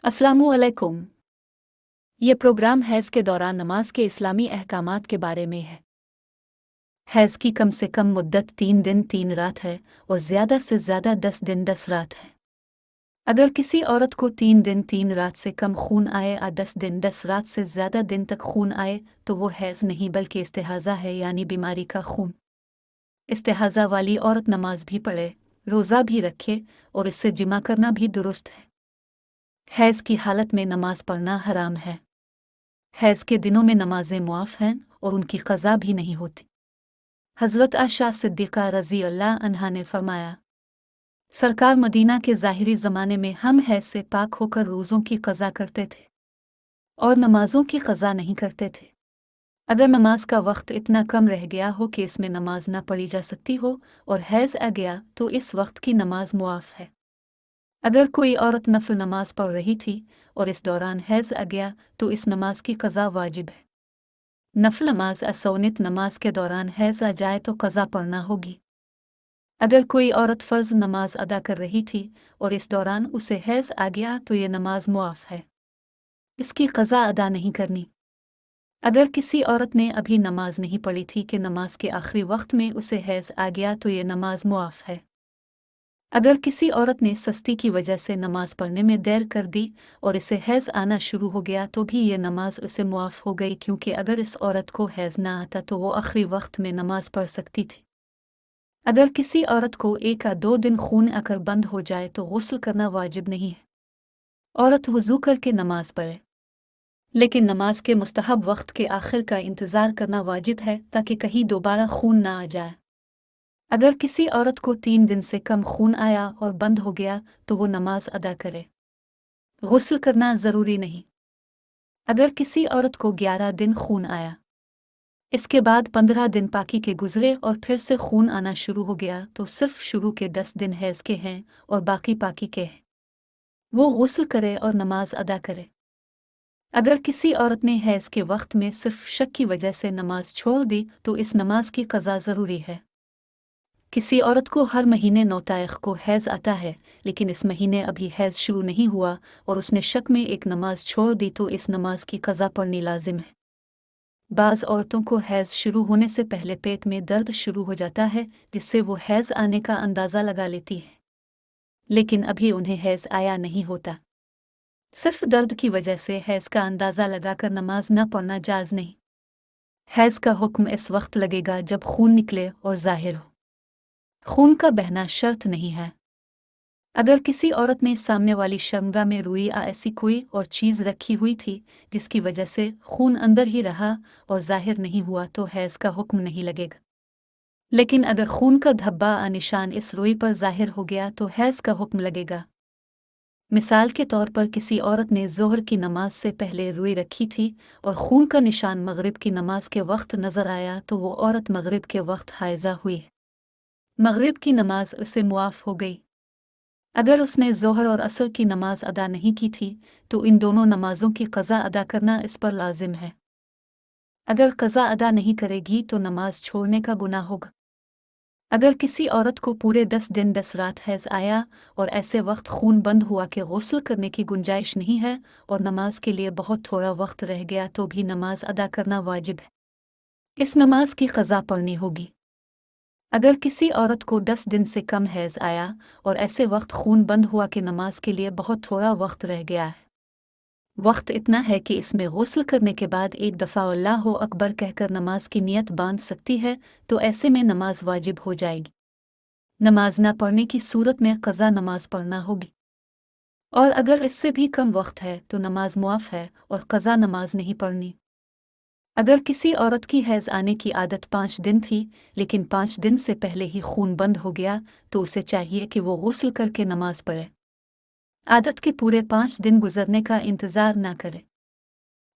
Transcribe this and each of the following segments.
अस्सलामुअलैकुम। ये programme has के दौरान नमाज के इस्लामी अहकामात के बारे में है। हैज़ की कम से कम मुद्दत 3 दिन 3 रात है और ज़्यादा से ज़्यादा 10 दिन 10 रात है। अगर किसी औरत को 3 दिन 3 रात से कम खून आए या 10 दिन 10 रात से ज़्यादा दिन तक खून आए तो वो हैज़ नहीं बल्कि इस्तिहाज़ा है, यानी बीमारी का खून। इस्तिहाज़ा वाली औरत नमाज भी पढ़े, रोज़ा भी रखे और इससे जिमा करना भी दुरुस्त है। हैज़ की हालत में नमाज पढ़ना हराम है। हैज़ के दिनों में नमाजें मुआफ़ हैं और उनकी क़ज़ा भी नहीं होती। हज़रत आयशा सिद्दीक़ा रज़ी अल्लाह अन्हा ने फरमाया, सरकार मदीना के ज़ाहिरी ज़माने में हम हैज़ से पाक होकर रोज़ों की क़ज़ा करते थे और नमाज़ों की क़ज़ा नहीं करते थे। अगर नमाज का वक्त इतना कम रह गया हो कि इसमें नमाज न पढ़ी जा सकती हो और हैज़ आ गया तो इस वक्त की नमाज मुआफ़ है। अगर कोई औरत नफल नमाज पढ़ रही थी और इस दौरान हैज़ आ गया तो इस नमाज की क़ज़ा वाजिब है। नफल नमाज असौनित नमाज के दौरान हैज़ आ जाए तो क़ज़ा पढ़ना होगी। अगर कोई औरत फ़र्ज़ नमाज अदा कर रही थी और इस दौरान उसे हैज़ आ गया तो ये नमाज मुआफ़ है, इसकी क़ज़ा अदा नहीं करनी। अगर किसी औरत ने अभी नमाज नहीं पढ़ी थी कि नमाज के आखिरी वक्त में उसे हैज़ आ गया तो ये नमाज मुआफ़ है। अगर किसी औरत ने सस्ती की वजह से नमाज पढ़ने में देर कर दी और इसे हैज़ आना शुरू हो गया तो भी ये नमाज उसे मुआफ़ हो गई, क्योंकि अगर इस औरत को हैज़ ना आता तो वो आखिरी वक्त में नमाज पढ़ सकती थी। अगर किसी औरत को 1 या 2 दिन खून आकर बंद हो जाए तो गुस्ल करना वाजिब नहीं है। औरत वज़ू करके नमाज पढ़े, लेकिन नमाज के मुस्तहब वक्त के आखिर का इंतज़ार करना वाजिब है ताकि कहीं दोबारा खून ना आ जाए। अगर किसी औरत को 3 दिन से कम खून आया और बंद हो गया तो वो नमाज अदा करे। गुस्ल करना ज़रूरी नहीं। अगर किसी औरत को 11 दिन खून आया, इसके बाद 15 दिन पाकी के गुजरे और फिर से खून आना शुरू हो गया तो सिर्फ शुरू के 10 दिन हैज़ के हैं और बाकी पाकी के हैं। वो गुस्ल करे और नमाज अदा करे। अगर किसी औरत ने हैज़ के वक्त में सिर्फ शक की वजह से नमाज छोड़ दी तो इस नमाज की क़ज़ा ज़रूरी है। किसी औरत को हर महीने 9 तारीख़ को हैज़ आता है, लेकिन इस महीने अभी हैज़ शुरू नहीं हुआ और उसने शक में एक नमाज छोड़ दी तो इस नमाज की क़ज़ा पढ़नी लाजिम है। बाज़ औरतों को हैज़ शुरू होने से पहले पेट में दर्द शुरू हो जाता है, जिससे वो हैज़ आने का अंदाज़ा लगा लेती है, लेकिन अभी उन्हें हैज़ आया नहीं होता। सिर्फ दर्द की वजह से हैज़ का अंदाज़ा लगाकर नमाज न पढ़ना जायज़ नहीं। हैज़ का हुक्म इस वक्त लगेगा जब खून निकले और ज़ाहिर हो। खून का बहना शर्त नहीं है। अगर किसी औरत ने सामने वाली शर्मगाह में रुई या ऐसी कोई और चीज़ रखी हुई थी जिसकी वजह से खून अंदर ही रहा और ज़ाहिर नहीं हुआ तो हैज़ का हुक्म नहीं लगेगा। लेकिन अगर खून का धब्बा या निशान इस रुई पर ज़ाहिर हो गया तो हैज़ का हुक्म लगेगा। मिसाल के तौर पर किसी औरत ने ज़ोहर की नमाज से पहले रुई रखी थी और खून का निशान मगरिब की नमाज के वक्त नज़र आया तो वो औरत मगरिब के वक्त हाइज़ा हुई। मगरिब की नमाज उसे मुआफ़ हो गई। अगर उसने ज़ोहर और असर की नमाज अदा नहीं की थी तो इन दोनों नमाज़ों की क़ज़ा अदा करना इस पर लाजिम है। अगर क़ज़ा अदा नहीं करेगी तो नमाज छोड़ने का गुनाह होगा। अगर किसी औरत को पूरे 10 दिन 10 रात हैज़ आया और ऐसे वक्त खून बंद हुआ कि गुस्ल करने की गुंजाइश नहीं है और नमाज के लिए बहुत थोड़ा वक्त रह गया तो भी नमाज अदा करना वाजिब है। इस नमाज की क़ज़ा पढ़नी होगी। अगर किसी औरत को 10 दिन से कम हैज़ आया और ऐसे वक्त खून बंद हुआ कि नमाज के लिए बहुत थोड़ा वक्त रह गया है, वक्त इतना है कि इसमें गुस्ल करने के बाद एक दफ़ा अल्लाहु अकबर कहकर नमाज की नियत बांध सकती है, तो ऐसे में नमाज वाजिब हो जाएगी। नमाज न पढ़ने की सूरत में क़ज़ा नमाज पढ़ना होगी। और अगर इससे भी कम वक्त है तो नमाज मुआफ़ है और क़ज़ा नमाज नहीं पढ़नी। अगर किसी औरत की हैज़ आने की आदत 5 दिन थी, लेकिन 5 दिन से पहले ही खून बंद हो गया, तो उसे चाहिए कि वो गुस्ल करके नमाज पढ़े। आदत के पूरे 5 दिन गुजरने का इंतज़ार ना करे।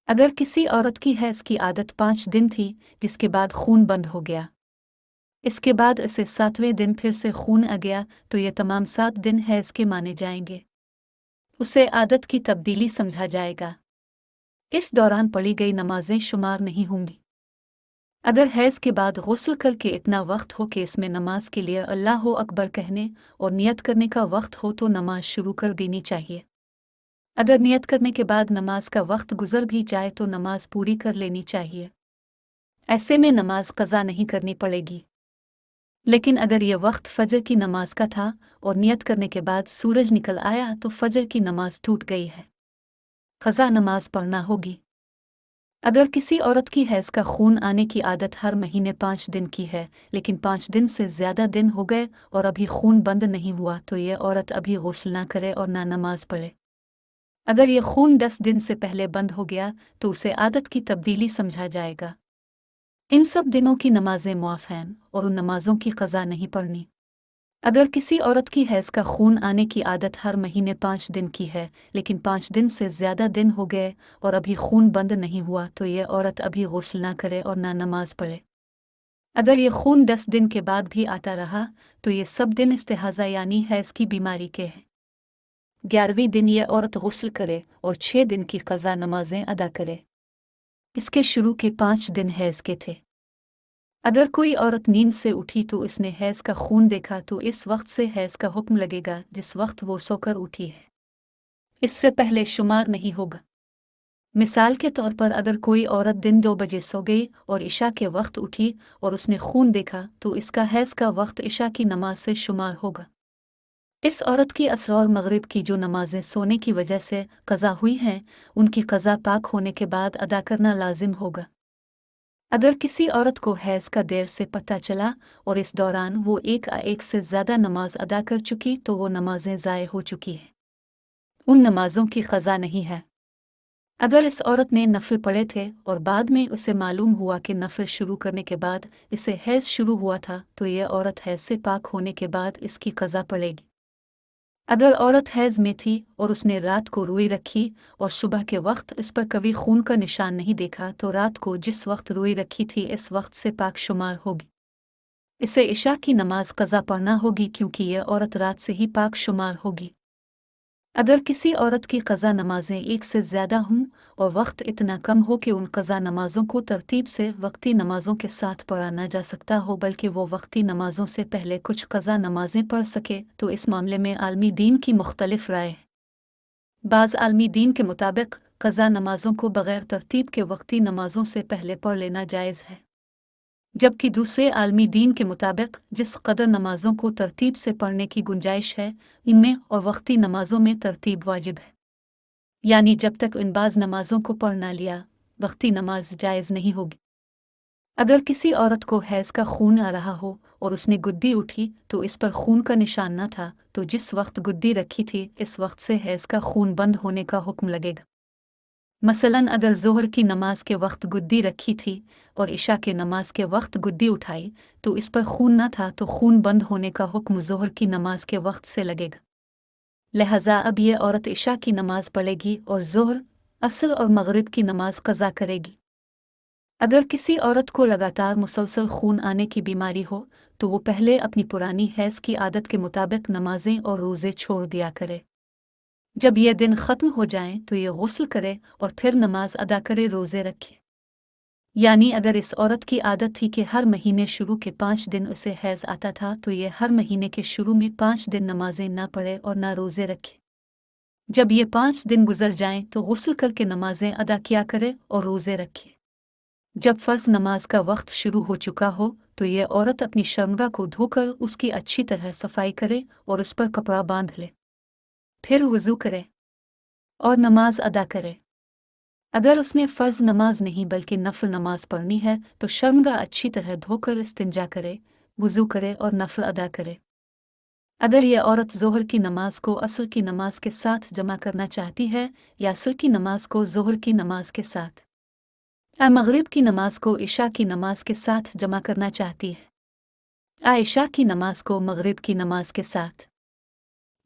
अगर किसी औरत की हैज़ की आदत 5 दिन थी, जिसके बाद खून बंद हो गया, इसके बाद इसे 7वें दिन फिर से खून आ गया, तो ये तमाम 7 दिन हैज़ के माने जाएंगे। उसे आदत की तब्दीली समझा जाएगा। इस दौरान पढ़ी गई नमाजें शुमार नहीं होंगी। अगर हैज़ के बाद गुस्ल करके इतना वक्त हो कि इसमें नमाज के लिए अल्लाहु अकबर कहने और नियत करने का वक्त हो तो नमाज शुरू कर देनी चाहिए। अगर नियत करने के बाद नमाज का वक्त गुजर भी जाए तो नमाज पूरी कर लेनी चाहिए। ऐसे में नमाज कज़ा नहीं करनी पड़ेगी। लेकिन अगर ये वक्त फजर की नमाज का था और नियत करने के बाद सूरज निकल आया तो फजर की नमाज टूट गई है, कज़ा नमाज पढ़ना होगी। अगर किसी औरत की हैज़ का खून आने की आदत हर महीने 5 दिन की है, लेकिन 5 दिन से ज़्यादा दिन हो गए और अभी खून बंद नहीं हुआ, तो ये औरत अभी गुस्ल ना करे और ना नमाज पढ़े। अगर ये खून 10 दिन से पहले बंद हो गया तो उसे आदत की तब्दीली समझा जाएगा। इन सब दिनों की नमाजें मुआफ़ हैं और उन नमाजों की क़ज़ा नहीं पढ़नी। अगर किसी औरत की हैज़ का खून आने की आदत हर महीने 5 दिन की है, लेकिन 5 दिन से ज़्यादा दिन हो गए और अभी खून बंद नहीं हुआ, तो ये औरत अभी गुस्ल ना करे और ना नमाज पढ़े। अगर ये खून 10 दिन के बाद भी आता रहा तो ये सब दिन इस्तिहाज़ा यानी हैज़ की बीमारी के हैं। 11वें दिन ये औरत गुस्ल करे और 6 दिन की क़ज़ा नमाजें अदा करे। इसके शुरू के 5 दिन हैज़ के थे। अगर कोई औरत नींद से उठी तो इसने हैज़ का खून देखा तो इस वक्त से हैज़ का हुक्म लगेगा जिस वक्त वो सोकर उठी है, इससे पहले शुमार नहीं होगा। मिसाल के तौर पर अगर कोई औरत दिन 2 बजे सो गई और इशा के वक्त उठी और उसने खून देखा तो इसका हैज़ का वक्त इशा की नमाज से शुमार होगा। इस औरत की असर और मगरिब की जो नमाजें सोने की वजह से क़ज़ा हुई हैं, उनकी क़ज़ा पाक होने के बाद अदा करना लाजिम होगा। अगर किसी औरत को हैज़ का देर से पता चला और इस दौरान वो एक से ज़्यादा नमाज अदा कर चुकी तो वो नमाजें ज़ाय हो चुकी हैं, उन नमाजों की क़ज़ा नहीं है। अगर इस औरत ने नफ़िल पढ़े थे और बाद में उसे मालूम हुआ कि नफ़िल शुरू करने के बाद इसे हैज़ शुरू हुआ था तो ये औरत हैज़ से पाक होने के बाद इसकी क़ज़ा पड़ेगी। अगर औरत हैज़ में थी और उसने रात को रोई रखी और सुबह के वक्त इस पर कभी खून का निशान नहीं देखा तो रात को जिस वक्त रोई रखी थी इस वक्त से पाक शुमार होगी। इसे इशा की नमाज क़ज़ा पढ़ना होगी क्योंकि यह औरत रात से ही पाक शुमार होगी। अगर किसी औरत की क़ज़ा नमाजें एक से ज़्यादा हों और वक्त इतना कम हो कि उन क़ज़ा नमाजों को तरतीब से वक्ती नमाजों के साथ पढ़ा न जा सकता हो बल्कि वो वक्ती नमाजों से पहले कुछ क़ज़ा नमाजें पढ़ सके, तो इस मामले में आलमी दीन की मुख्तलिफ राय है। बाज़ आलमी दीन के मुताबिक क़ज़ा नमाजों को बग़ैर तरतीब के वक्ती नमाजों से पहले पढ़ लेना जायज़ है, जबकि दूसरे आलमी दीन के मुताबिक जिस कदर नमाजों को तरतीब से पढ़ने की गुंजाइश है, इनमें और वक्ती नमाजों में तरतीब वाजिब है। यानी जब तक इन बाज़ नमाजों को पढ़ ना लिया, वक्ती नमाज जायज़ नहीं होगी। अगर किसी औरत को हैज़ का खून आ रहा हो और उसने गुद्दी उठी तो इस पर खून का निशान न था, तो जिस वक्त गुद्दी रखी थी इस वक्त से हैज़ का खून बंद होने का हुक्म लगेगा। मसलन अगर ज़ोहर की नमाज के वक्त गुद्दी रखी थी और इशा के नमाज के वक्त गुद्दी उठाई तो इस पर खून न था तो खून बंद होने का हुक्म ज़ोहर की नमाज के वक्त से लगेगा। लिहाजा अब ये औरत इशा की नमाज पढ़ेगी और ज़ोहर, असर और मगरिब की नमाज क़ज़ा करेगी। अगर किसी औरत को लगातार मुसलसल खून आने की बीमारी हो तो वो पहले अपनी पुरानी हैज़ की आदत के मुताबिक नमाजें और रोज़े छोड़ दिया करे। जब ये दिन ख़त्म हो जाएं तो ये गुस्ल करे और फिर नमाज अदा करे, रोज़े रखे। यानी अगर इस औरत की आदत थी कि हर महीने शुरू के 5 दिन उसे हैज़ आता था तो ये हर महीने के शुरू में 5 दिन नमाजें ना पढ़े और ना रोज़े रखे। जब ये 5 दिन गुजर जाएं तो गुस्ल करके नमाजें अदा किया करे और रोज़े रखे। जब फ़र्ज़ नमाज का वक्त शुरू हो चुका हो तो ये औरत अपनी शर्मगा को धोकर उसकी अच्छी तरह सफाई करे और उस पर कपड़ा बांध ले, फिर वज़ू करे और नमाज अदा करे। अगर उसने फ़र्ज़ नमाज नहीं बल्कि नफ़ल नमाज पढ़नी है तो शर्मगा अच्छी तरह धोकर इस्तिंजा करे, वज़ू करे और नफ़ल अदा करे। अगर यह औरत ज़ोहर की नमाज को असर की नमाज के साथ जमा करना चाहती है या असर की नमाज को ज़ोहर की नमाज के साथ या मगरिब की नमाज को इशा की नमाज के साथ जमा करना चाहती है, इशा की नमाज को मगरिब की नमाज के साथ,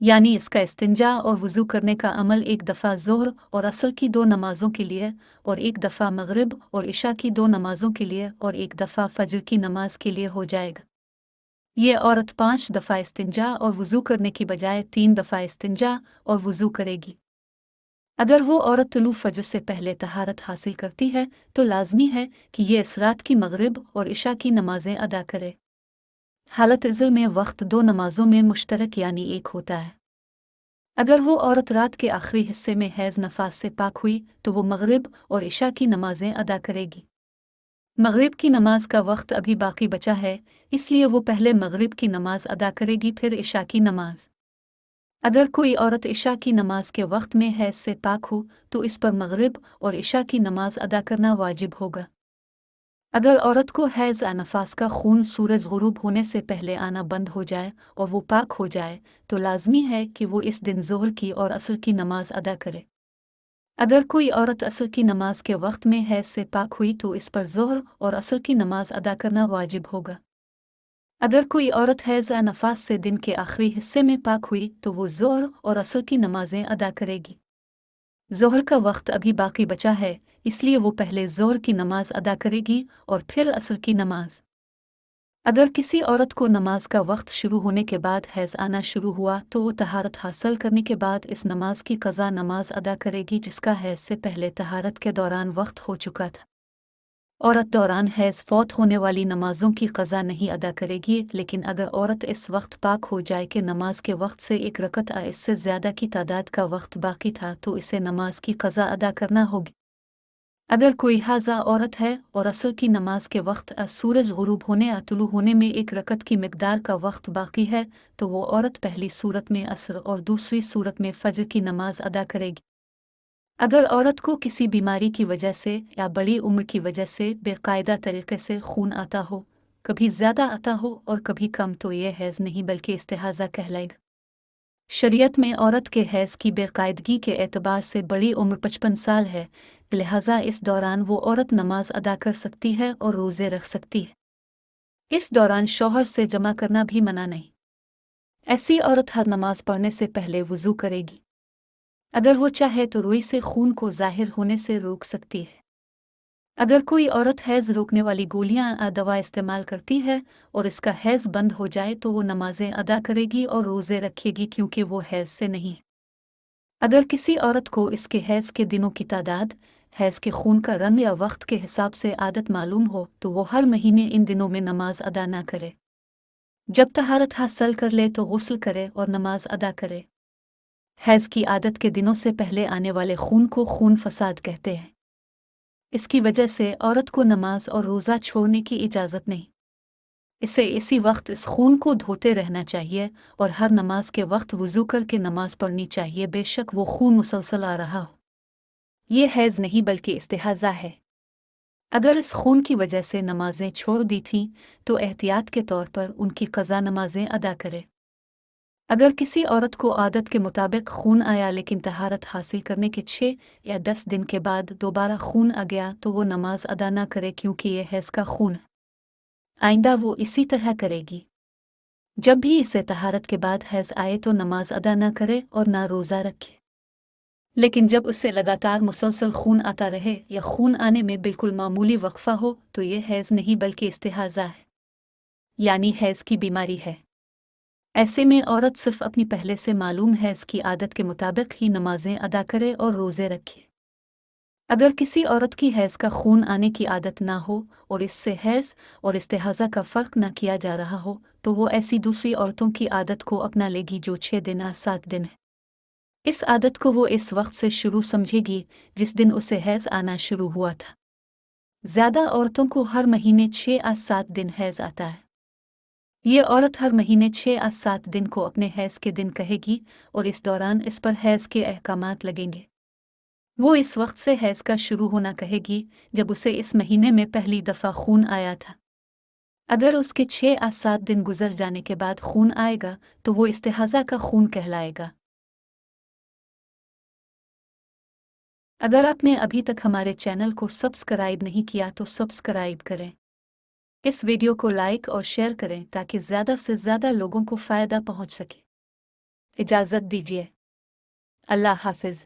यानी इसका इस्तिंजा और वज़ू करने का अमल एक दफ़ा ज़ोहर और असर की 2 नमाज़ों के लिए और एक दफ़ा मगरिब और इशा की 2 नमाज़ों के लिए और एक दफ़ा फ़जर की नमाज के लिए हो जाएगा। ये औरत 5 दफ़ा इस्तिंजा और वज़ू करने की बजाय 3 दफ़ा इस्तिंजा और वज़ू करेगी। अगर वो औरत तुलू फ़जर से पहले तहारत हासिल करती है तो लाज़मी है कि ये इस रात की मगरिब और इशा की नमाज़ें अदा करे। हालत इज़्ल में वक्त 2 नमाज़ों में मुश्तरक यानी एक होता है। अगर वो औरत रात के आखिरी हिस्से में हैज़ नफास से पाक हुई तो वो मगरिब और इशा की नमाजें अदा करेगी। मगरिब की नमाज का वक्त अभी बाकी बचा है, इसलिए वो पहले मगरिब की नमाज अदा करेगी फिर इशा की नमाज। अगर कोई औरत इशा की नमाज के वक्त में हैज़ से पाक हो तो इस पर मगरिब और इशा की नमाज अदा करना वाजिब होगा। अगर औरत को हैज़ या नफास का खून सूरज गुरूब होने से पहले आना बंद हो जाए और वो पाक हो जाए तो लाजमी है कि वो इस दिन ज़ोहर की और असर की नमाज अदा करे। अगर कोई औरत असर की नमाज के वक्त में हैज़ से पाक हुई तो इस पर ज़ोहर और असर की नमाज अदा करना वाजिब होगा। अगर कोई औरत हैज़ या नफास से दिन के आखिरी हिस्से में पाक हुई तो वो ज़ोहर और असर की नमाजें अदा करेगी। ज़ोहर का वक्त अभी बाकी बचा है, इसलिए वो पहले ज़ोहर की नमाज अदा करेगी और फिर असर की नमाज। अगर किसी औरत को नमाज का वक्त शुरू होने के बाद हैज़ आना शुरू हुआ तो वो तहारत हासिल करने के बाद इस नमाज की क़ज़ा नमाज अदा करेगी जिसका हैज़ से पहले तहारत के दौरान वक्त हो चुका था। औरत दौरान हैज़ फौत होने वाली नमाजों की क़ज़ा नहीं अदा करेगी, लेकिन अगर औरत इस वक्त पाक हो जाए कि नमाज के वक्त से एक रकत या इससे ज़्यादा की तादाद का वक्त बाकी था तो इसे नमाज की क़ज़ा अदा करना होगी। अगर कोई हाज़ा औरत है और असर की नमाज के वक्त सूरज गुरूब होने या तुलू होने में एक रकत की मिकदार का वक्त बाकी है तो वो औरत पहली सूरत में असर और दूसरी सूरत में फजर की नमाज अदा करेगी। अगर औरत को किसी बीमारी की वजह से या बड़ी उम्र की वजह से बेकायदा तरीके से खून आता हो, कभी ज़्यादा आता हो और कभी कम, तो यह हैज़ नहीं बल्कि इस्तिहाज़ा कहलाएगा। शरीयत में औरत के हैज़ की बेकायदगी के एतबार से बड़ी उम्र 55 साल है, लिहाजा इस दौरान वो औरत नमाज अदा कर सकती है और रोज़े रख सकती है। इस दौरान शौहर से जमा करना भी मना नहीं। ऐसी औरत हर नमाज पढ़ने से पहले वुज़ू करेगी। अगर वो चाहे तो रुई से खून को ज़ाहिर होने से रोक सकती है। अगर कोई औरत हैज़ रोकने वाली गोलियां या दवा इस्तेमाल करती है और इसका हैज़ बंद हो जाए तो वो नमाजें अदा करेगी और रोज़े रखेगी क्योंकि वो हैज़ से नहीं। अगर किसी औरत को इसके हैज़ के दिनों की तादाद, हैज़ के खून का रंग या वक्त के हिसाब से आदत मालूम हो तो वो हर महीने इन दिनों में नमाज अदा ना करे। जब तहारत हासिल कर ले तो गुस्ल करे और नमाज अदा करे। हैज़ की आदत के दिनों से पहले आने वाले खून को खून फसाद कहते हैं। इसकी वजह से औरत को नमाज और रोज़ा छोड़ने की इजाज़त नहीं। इसे इसी वक्त इस खून को धोते रहना चाहिए और हर नमाज के वक्त वुज़ू करके नमाज पढ़नी चाहिए, बेशक वो खून मुसलसल आ रहा हो। ये हैज़ नहीं बल्कि इस्तिहाज़ा है। अगर इस खून की वजह से नमाजें छोड़ दी थीं तो एहतियात के तौर पर उनकी क़ज़ा नमाजें अदा करे। अगर किसी औरत को आदत के मुताबिक खून आया लेकिन तहारत हासिल करने के 6 या 10 दिन के बाद दोबारा खून आ गया तो वो नमाज अदा ना करे क्योंकि ये हैज़ का खून है। आइंदा वो इसी तरह करेगी। जब भी इसे तहारत के बाद हैज़ आए तो नमाज अदा ना करे और ना रोज़ा रखे। लेकिन जब उससे लगातार मुसलसल खून आता रहे या खून आने में बिल्कुल मामूली वक्फा हो तो ये हैज़ नहीं बल्कि इस्तिहाज़ा है, यानी हैज़ की बीमारी है। ऐसे में औरत सिर्फ अपनी पहले से मालूम हैज़ की आदत के मुताबिक ही नमाजें अदा करे और रोज़े रखे। अगर किसी औरत की हैज़ का खून आने की आदत ना हो और इससे हैज़ और इस्तिहाज़ा का फ़र्क ना किया जा रहा हो तो वो ऐसी दूसरी औरतों की आदत को अपना लेगी जो 6 दिन या 7 दिन है। इस आदत को वो इस वक्त से शुरू समझेगी जिस दिन उसे हैज़ आना शुरू हुआ था। ज़्यादा औरतों को हर महीने 6 या 7 दिन हैज़ आता है। ये औरत हर महीने 6 या 7 दिन को अपने हैज़ के दिन कहेगी और इस दौरान इस पर हैज़ के अहकामात लगेंगे। वो इस वक्त से हैज़ का शुरू होना कहेगी जब उसे इस महीने में पहली दफ़ा खून आया था। अगर उसके 6 या 7 दिन गुजर जाने के बाद खून आएगा तो वो इस्तिहाज़ा का खून कहलाएगा। अगर आपने अभी तक हमारे चैनल को सब्सक्राइब नहीं किया तो सब्सक्राइब करें। इस वीडियो को लाइक और शेयर करें ताकि ज़्यादा से ज़्यादा लोगों को फ़ायदा पहुंच सके। इजाज़त दीजिए। अल्लाह हाफ़िज़।